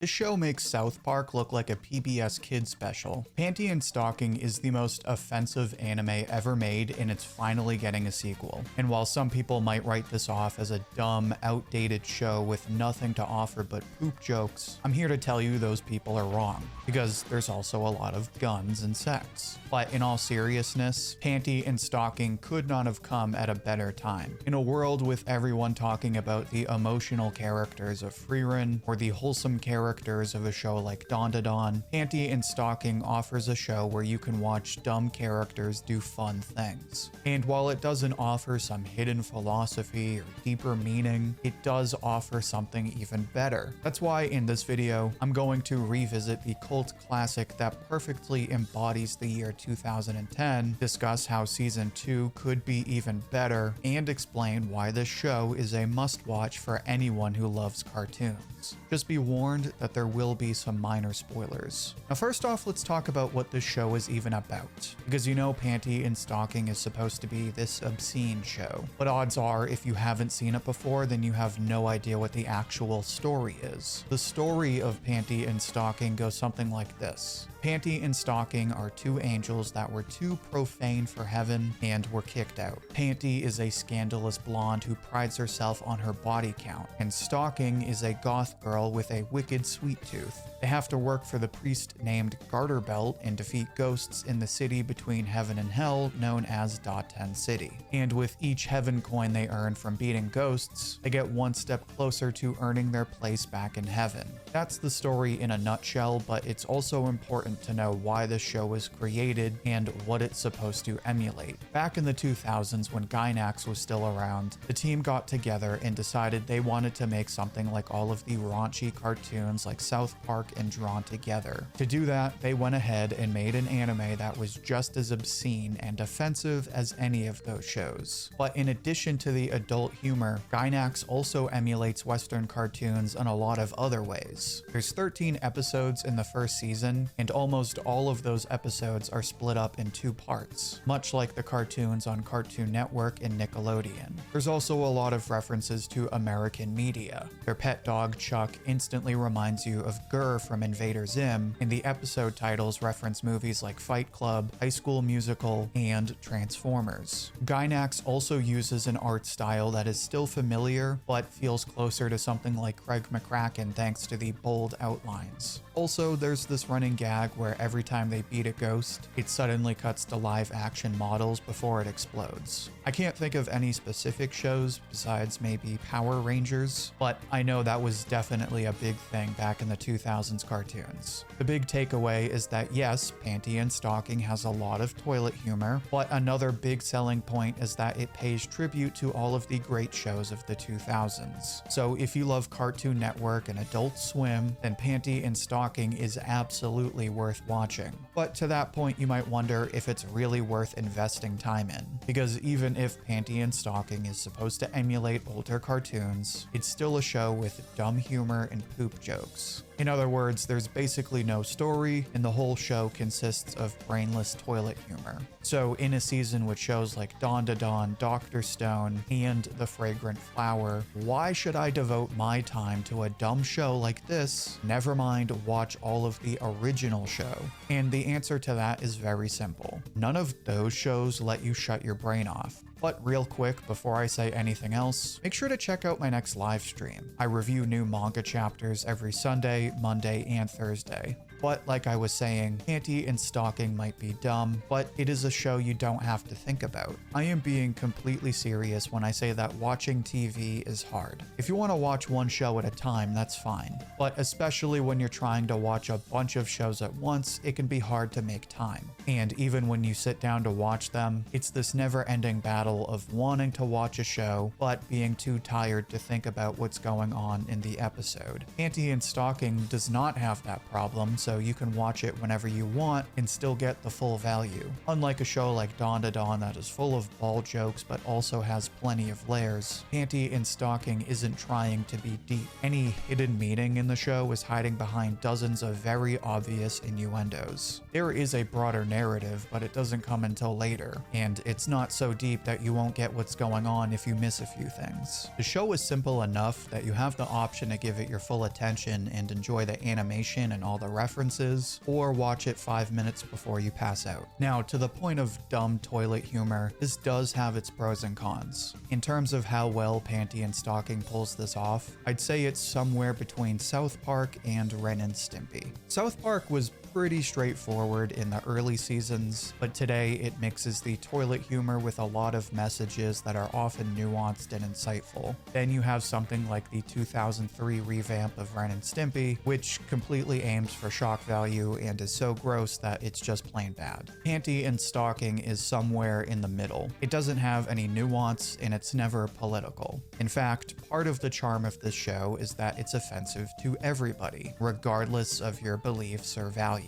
This show makes South Park look like a PBS Kids special. Panty and Stocking is the most offensive anime ever made, and it's finally getting a sequel. And while some people might write this off as a dumb, outdated show with nothing to offer but poop jokes, I'm here to tell you those people are wrong, because there's also a lot of guns and sex. But in all seriousness, Panty and Stocking could not have come at a better time. In a world with everyone talking about the emotional characters of Frieren or the wholesome characters of a show like Dandadan, Panty and Stocking offers a show where you can watch dumb characters do fun things. And while it doesn't offer some hidden philosophy or deeper meaning, it does offer something even better. That's why in this video, I'm going to revisit the cult classic that perfectly embodies the year 2010, discuss how season 2 could be even better, and explain why this show is a must-watch for anyone who loves cartoons. Just be warned that there will be some minor spoilers. Now first off, let's talk about what this show is even about. Because you know Panty and Stocking is supposed to be this obscene show. But odds are, if you haven't seen it before, then you have no idea what the actual story is. The story of Panty and Stocking goes something like this. Panty and Stocking are two angels that were too profane for heaven and were kicked out. Panty is a scandalous blonde who prides herself on her body count, and Stocking is a goth girl with a wicked sweet tooth. They have to work for the priest named Garterbelt and defeat ghosts in the city between heaven and hell known as Da-10 City. And with each heaven coin they earn from beating ghosts, they get one step closer to earning their place back in heaven. That's the story in a nutshell, but it's also important to know why this show was created and what it's supposed to emulate. Back in the 2000s when Gainax was still around, the team got together and decided they wanted to make something like all of the raunchy cartoons like South Park and Drawn Together. To do that, they went ahead and made an anime that was just as obscene and offensive as any of those shows. But in addition to the adult humor, Gainax also emulates Western cartoons in a lot of other ways. There's 13 episodes in the first season, and almost all of those episodes are split up in 2 parts, much like the cartoons on Cartoon Network and Nickelodeon. There's also a lot of references to American media. Their pet dog Chuck instantly reminds you of Gurr from Invader Zim, and the episode titles reference movies like Fight Club, High School Musical, and Transformers. Gainax also uses an art style that is still familiar, but feels closer to something like Craig McCracken thanks to the bold outlines. Also, there's this running gag where every time they beat a ghost, it suddenly cuts to live action models before it explodes. I can't think of any specific shows besides maybe Power Rangers, but I know that was definitely a big thing back in the 2000s cartoons. The big takeaway is that yes, Panty and Stocking has a lot of toilet humor, but another big selling point is that it pays tribute to all of the great shows of the 2000s. So if you love Cartoon Network and Adult Swim, then Panty and Stocking is absolutely worth watching. But to that point, you might wonder if it's really worth investing time in, because even if Panty and Stocking is supposed to emulate older cartoons, it's still a show with dumb humor and poop jokes. In other words, there's basically no story, and the whole show consists of brainless toilet humor. So in a season with shows like Dandadan, Dr. Stone, and The Fragrant Flower, why should I devote my time to a dumb show like this? Never mind watch all of the original show. And the answer to that is very simple. None of those shows let you shut your brain off. But real quick, before I say anything else, make sure to check out my next live stream. I review new manga chapters every Sunday, Monday, and Thursday. But like I was saying, Panty and Stocking might be dumb, but it is a show you don't have to think about. I am being completely serious when I say that watching TV is hard. If you want to watch one show at a time, that's fine. But especially when you're trying to watch a bunch of shows at once, it can be hard to make time. And even when you sit down to watch them, it's this never-ending battle of wanting to watch a show, but being too tired to think about what's going on in the episode. Panty and Stocking does not have that problem, so so you can watch it whenever you want and still get the full value. Unlike a show like Dawn to Dawn that is full of ball jokes but also has plenty of layers, Panty and Stocking isn't trying to be deep. Any hidden meaning in the show is hiding behind dozens of very obvious innuendos. There is a broader narrative, but it doesn't come until later, and it's not so deep that you won't get what's going on if you miss a few things. The show is simple enough that you have the option to give it your full attention and enjoy the animation and all the references, or watch it 5 minutes before you pass out. Now, to the point of dumb toilet humor, this does have its pros and cons. In terms of how well Panty and Stocking pulls this off, I'd say it's somewhere between South Park and Ren and Stimpy. South Park was pretty straightforward in the early seasons, but today it mixes the toilet humor with a lot of messages that are often nuanced and insightful. Then you have something like the 2003 revamp of Ren and Stimpy, which completely aims for shock value and is so gross that it's just plain bad. Panty and Stocking is somewhere in the middle. It doesn't have any nuance and it's never political. In fact, part of the charm of this show is that it's offensive to everybody, regardless of your beliefs or values.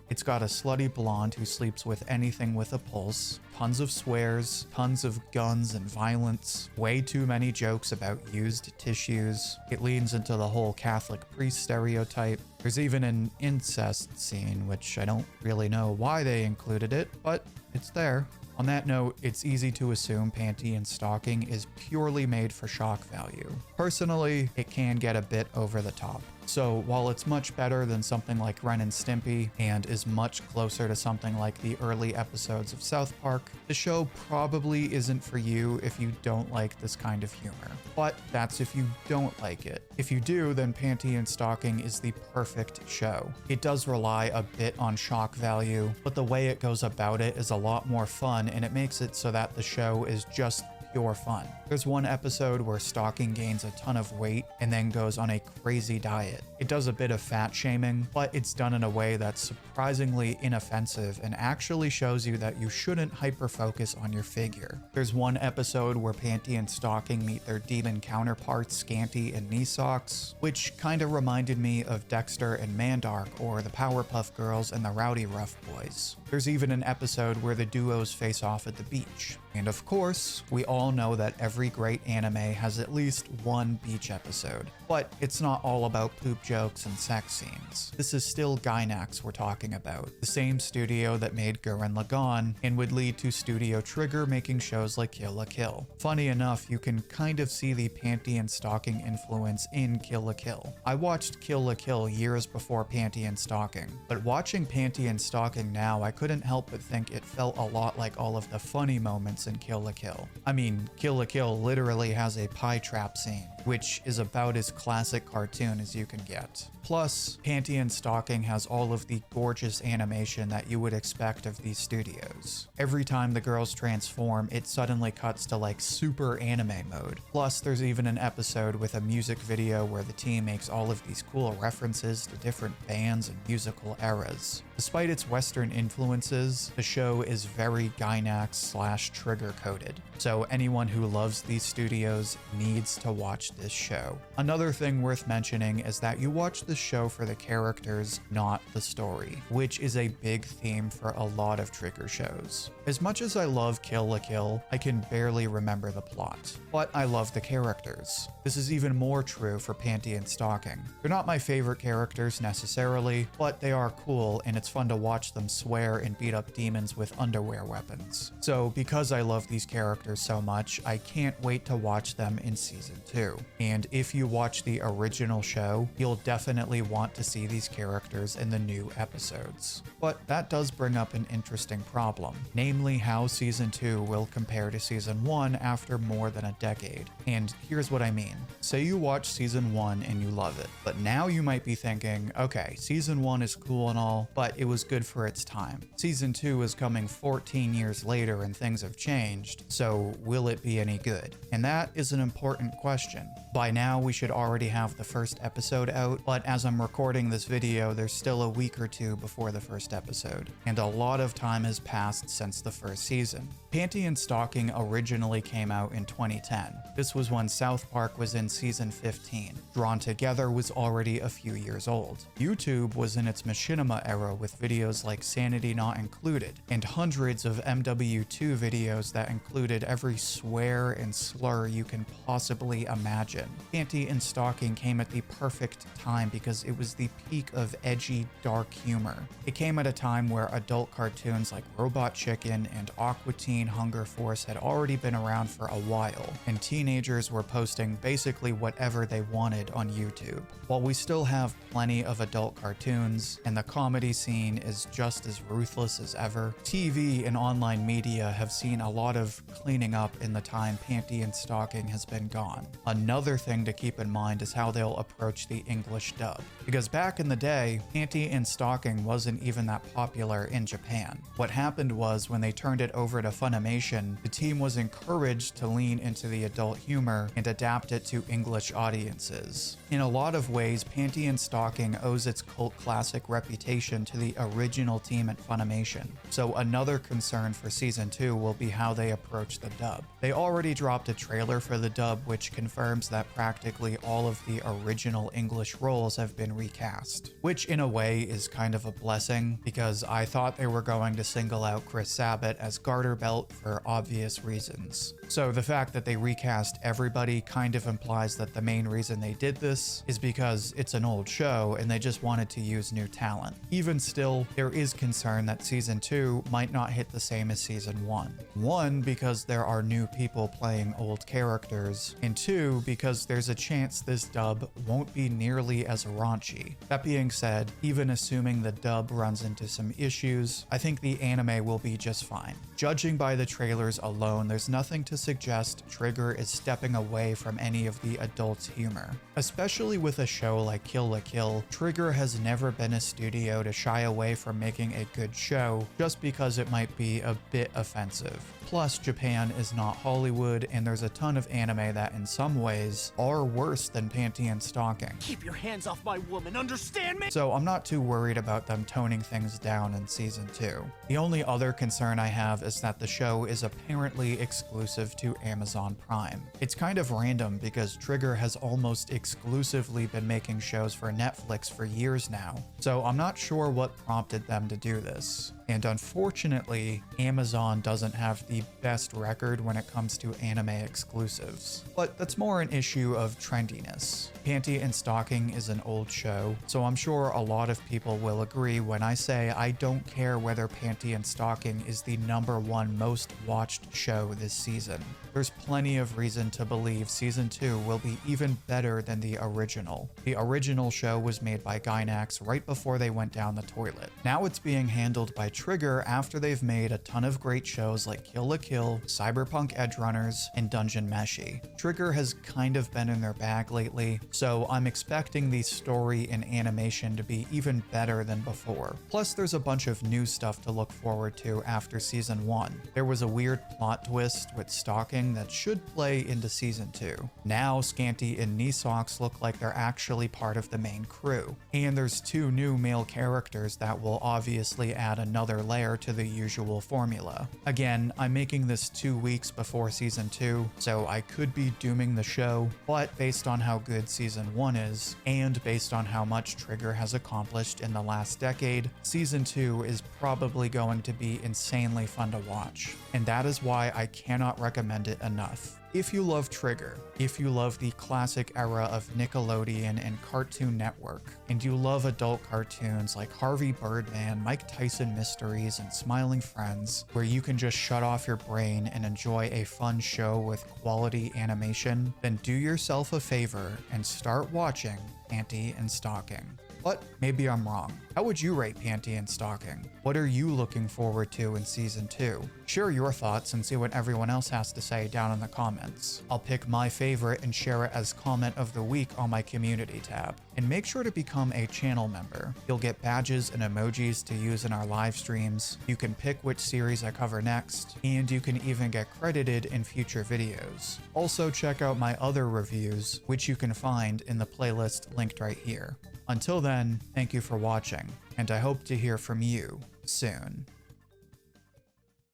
It's got a slutty blonde who sleeps with anything with a pulse, tons of swears, tons of guns and violence, way too many jokes about used tissues. It leans into the whole Catholic priest stereotype. There's even an incest scene, which I don't really know why they included it, but it's there. On that note, it's easy to assume Panty and Stocking is purely made for shock value. Personally, it can get a bit over the top. So while it's much better than something like Ren and Stimpy and is much closer to something like the early episodes of South Park, the show probably isn't for you if you don't like this kind of humor. But that's if you don't like it. If you do, then Panty and Stocking is the perfect show. It does rely a bit on shock value, but the way it goes about it is a lot more fun, and it makes it so that the show is just pure fun. There's one episode where Stocking gains a ton of weight and then goes on a crazy diet. It does a bit of fat shaming, but it's done in a way that's surprisingly inoffensive and actually shows you that you shouldn't hyper-focus on your figure. There's one episode where Panty and Stocking meet their demon counterparts Scanty and Knee Socks, which kinda reminded me of Dexter and Mandark or the Powerpuff Girls and the Rowdy Rough Boys. There's even an episode where the duos face off at the beach. And of course, we all know that every great anime has at least one beach episode. But it's not all about poop jokes and sex scenes. This is still Gainax we're talking about, the same studio that made Gurren Lagann and would lead to Studio Trigger making shows like Kill la Kill. Funny enough, you can kind of see the Panty and Stocking influence in Kill la Kill. I watched Kill la Kill years before Panty and Stocking, but watching Panty and Stocking now, I couldn't help but think it felt a lot like all of the funny moments in Kill la Kill. I mean, Kill la Kill literally has a pie trap scene, which is about as classic cartoon as you can get. Plus, Panty and Stocking has all of the gorgeous animation that you would expect of these studios. Every time the girls transform, it suddenly cuts to like super anime mode. Plus, there's even an episode with a music video where the team makes all of these cool references to different bands and musical eras. Despite its Western influences, the show is very Gainax/Trigger coded, so anyone who loves these studios needs to watch this show. Another thing worth mentioning is that you watch the show for the characters, not the story, which is a big theme for a lot of Trigger shows. As much as I love Kill la Kill, I can barely remember the plot, but I love the characters. This is even more true for Panty and Stocking. They're not my favorite characters necessarily, but they are cool and it's fun to watch them swear and beat up demons with underwear weapons. So because I love these characters so much, I can't wait to watch them in season 2. And if you watch the original show, you'll definitely want to see these characters in the new episodes. But that does bring up an interesting problem, namely how season 2 will compare to season 1 after more than a decade. And here's what I mean. Say you watch season 1 and you love it, but now you might be thinking, okay, season 1 is cool and all, but it was good for its time. Season 2 is coming 14 years later and things have changed, so will it be any good? And that is an important question. By now, we should already have the first episode out, but as I'm recording this video, there's still a week or two before the first episode, and a lot of time has passed since the first season. Panty and Stocking originally came out in 2010. This was when South Park was in season 15. Drawn Together was already a few years old. YouTube was in its machinima era with videos like Sanity Not Included, and hundreds of MW2 videos that included every swear and slur you can possibly imagine. Panty and Stocking came at the perfect time because it was the peak of edgy, dark humor. It came at a time where adult cartoons like Robot Chicken and Aqua Teen Hunger Force had already been around for a while, and teenagers were posting basically whatever they wanted on YouTube. While we still have plenty of adult cartoons, and the comedy scene is just as ruthless as ever, TV and online media have seen a lot of cleaning up in the time Panty and Stocking has been gone. Another thing to keep in mind is how they'll approach the English dub, because back in the day, Panty and Stocking wasn't even that popular in Japan. What happened was when they turned it over to Funimation, the team was encouraged to lean into the adult humor and adapt it to English audiences. In a lot of ways, Panty and Stocking owes its cult classic reputation to the original team at Funimation, so another concern for season 2 will be how they approach the dub. They already dropped a trailer for the dub which confirms that practically all of the original English roles have been recast, which in a way is kind of a blessing because I thought they were going to single out Chris Sabat as Garter Belt for obvious reasons. So the fact that they recast everybody kind of implies that the main reason they did this is because it's an old show and they just wanted to use new talent. Even still, there is concern that season 2 might not hit the same as season 1. 1, because there are new people playing old characters, and 2, because there's a chance this dub won't be nearly as raunchy. That being said, even assuming the dub runs into some issues, I think the anime will be just fine. Judging by the trailers alone, there's nothing to suggest Trigger is stepping away from any of the adult humor. Especially with a show like Kill la Kill, Trigger has never been a studio to shy away from making a good show just because it might be a bit offensive. Plus, Japan is not Hollywood, and there's a ton of anime that in some ways are worse than Panty and Stocking. Keep your hands off my woman, understand me? So I'm not too worried about them toning things down in season 2. The only other concern I have is that the show is apparently exclusive to Amazon Prime. It's kind of random because Trigger has almost exclusively been making shows for Netflix for years now, so I'm not sure what prompted them to do this. And unfortunately, Amazon doesn't have the best record when it comes to anime exclusives. But that's more an issue of trendiness. Panty and Stocking is an old show, so I'm sure a lot of people will agree when I say I don't care whether Panty and Stocking is the #1 most watched show this season. There's plenty of reason to believe season 2 will be even better than the original. The original show was made by Gainax right before they went down the toilet. Now it's being handled by Trigger after they've made a ton of great shows like Kill la Kill, Cyberpunk Edgerunners, and Dungeon Meshi. Trigger has kind of been in their bag lately, so I'm expecting the story and animation to be even better than before. Plus, there's a bunch of new stuff to look forward to after season 1. There was a weird plot twist with Stocking that should play into season 2. Now, Scanty and Knee Socks look like they're actually part of the main crew. And there's 2 new male characters that will obviously add another layer to the usual formula. Again, I'm making this 2 weeks before season 2, so I could be dooming the show, but based on how good season 1 is, and based on how much Trigger has accomplished in the last decade, season 2 is probably going to be insanely fun to watch. And that is why I cannot recommend it enough. If you love Trigger, if you love the classic era of Nickelodeon and Cartoon Network, and you love adult cartoons like Harvey Birdman, Mike Tyson Mysteries, and Smiling Friends, where you can just shut off your brain and enjoy a fun show with quality animation, then do yourself a favor and start watching Panty and Stocking. but maybe I'm wrong. How would you rate Panty and Stocking? What are you looking forward to in season 2? Share your thoughts and see what everyone else has to say down in the comments. I'll pick my favorite and share it as comment of the week on my community tab. And make sure to become a channel member. You'll get badges and emojis to use in our live streams. You can pick which series I cover next, and you can even get credited in future videos. Also check out my other reviews, which you can find in the playlist linked right here. Until then, thank you for watching, and I hope to hear from you soon.